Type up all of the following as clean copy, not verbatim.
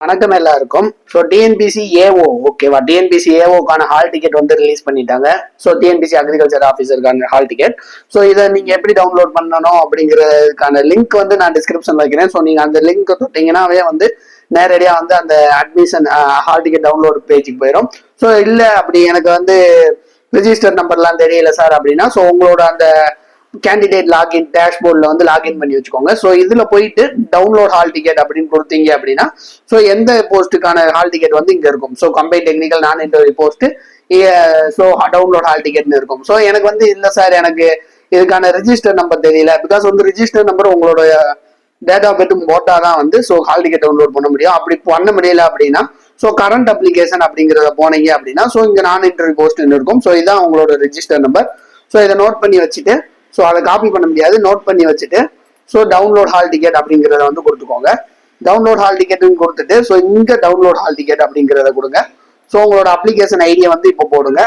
வணக்கம் எல்லாருக்கும். So TNPSC AO ஓகேவா, டிஎன்பிசி ஏஓக்கான ஹால் டிக்கெட் வந்து ரிலீஸ் பண்ணிட்டாங்க. ஸோ டிஎன்பிசி அக்ரிகல்ச்சர் ஆஃபீஸருக்கான ஹால் டிக்கெட். ஸோ இதை நீங்க எப்படி டவுன்லோட் பண்ணணும் அப்படிங்கிறதுக்கான லிங்க் வந்து நான் டிஸ்கிரிப்ஷன்ல வைக்கிறேன். ஸோ நீங்க அந்த லிங்க் தொட்டீங்கன்னாவே வந்து நேரடியா வந்து அந்த அட்மிஷன் ஹால் டிக்கெட் டவுன்லோட் பேஜுக்கு போயிடும். ஸோ இல்லை அப்படி எனக்கு வந்து ரிஜிஸ்டர் நம்பர்லாம் தெரியல சார் அப்படின்னா, ஸோ உங்களோட அந்த கேண்டிடேட் லாகின் டேஷ்போர்ட்ல வந்து லாகின் பண்ணி வச்சுக்கோங்க. ஸோ இதுல போயிட்டு டவுன்லோட் ஹால் டிக்கெட் அப்படின்னு கொடுத்தீங்க அப்படின்னா, ஸோ எந்த போஸ்ட்டுக்கான ஹால் டிக்கெட் வந்து இங்க இருக்கும். So combine technical non interview post, so download hall டிக்கெட்னு இருக்கும். ஸோ எனக்கு வந்து இல்லை சார், எனக்கு இதுக்கான ரிஜிஸ்டர் நம்பர் தெரியல. பிகாஸ் வந்து ரிஜிஸ்டர் நம்பர் உங்களோட டேட் ஆஃப் பர்த் போட்டாதான் வந்து ஸோ ஹால் டிக்கெட் டவுன்லோட் பண்ண முடியும். அப்படி பண்ண முடியல அப்படின்னா ஸோ கரண்ட் அப்ளிகேஷன் அப்படிங்கிறத போனீங்க அப்படின்னா ஸோ இங்க நான் இன்டர்வியூ போஸ்ட் இருக்கும். ஸோ இதான் உங்களோட ரிஜிஸ்டர் நம்பர். ஸோ இதை நோட் பண்ணி வச்சுட்டு, ஸோ அதை காப்பி பண்ண முடியாது, நோட் பண்ணி வச்சுட்டு ஸோ டவுன்லோட் ஹால் டிக்கெட் அப்படிங்கிறத வந்து கொடுத்துக்கோங்க. டவுன்லோட் ஹால் டிக்கெட்னு கொடுத்துட்டு ஸோ இங்க டவுன்லோட் ஹால் டிக்கெட் அப்படிங்கிறத கொடுங்க. ஸோ உங்களோட அப்ளிகேஷன் ஐடியை வந்து இப்போ போடுங்க.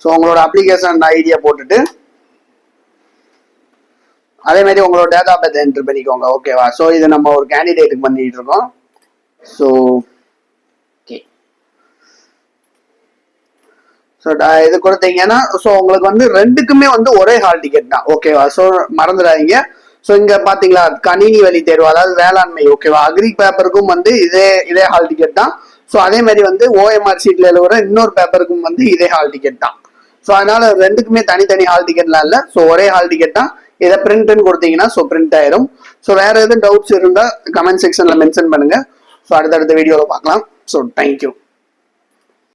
ஸோ உங்களோட அப்ளிகேஷன் ஐடியை போட்டுட்டு அதே மாதிரி உங்களோட டேட் ஆஃப் பர்த் என்டர் பண்ணிக்கோங்க. ஓகேவா. ஸோ இது நம்ம ஒரு கேண்டிடேட்டுக்கு பண்ணிட்டு இருக்கோம். ஸோ இது கொடுத்தீங்கன்னா ஸோ உங்களுக்கு வந்து ரெண்டுக்குமே வந்து ஒரே ஹால் டிக்கெட் தான். ஓகேவா. ஸோ மறந்துடாதீங்க. ஸோ இங்க பாத்தீங்களா கணினி வழி தேர்வு, அதாவது வேளாண்மை. ஓகேவா. அக்ரி பேப்பருக்கும் வந்து இதே ஹால் டிக்கெட் தான். ஸோ அதே மாதிரி வந்து ஓஎம்ஆர் சீட்ல எழுதுற இன்னொரு பேப்பருக்கும் வந்து இதே ஹால் டிக்கெட் தான். ஸோ அதனால ரெண்டுக்குமே தனித்தனி ஹால் டிக்கெட்லாம் இல்லை. ஸோ ஒரே ஹால் டிக்கெட் தான். இதை பிரிண்ட்னு கொடுத்தீங்கன்னா ஸோ பிரிண்ட் ஆயிரும். ஸோ வேற எதுவும் டவுட்ஸ் இருந்தா கமெண்ட் செக்ஷன்ல மென்ஷன் பண்ணுங்க. ஸோ அடுத்தடுத்த வீடியோவில் பார்க்கலாம். So thank you.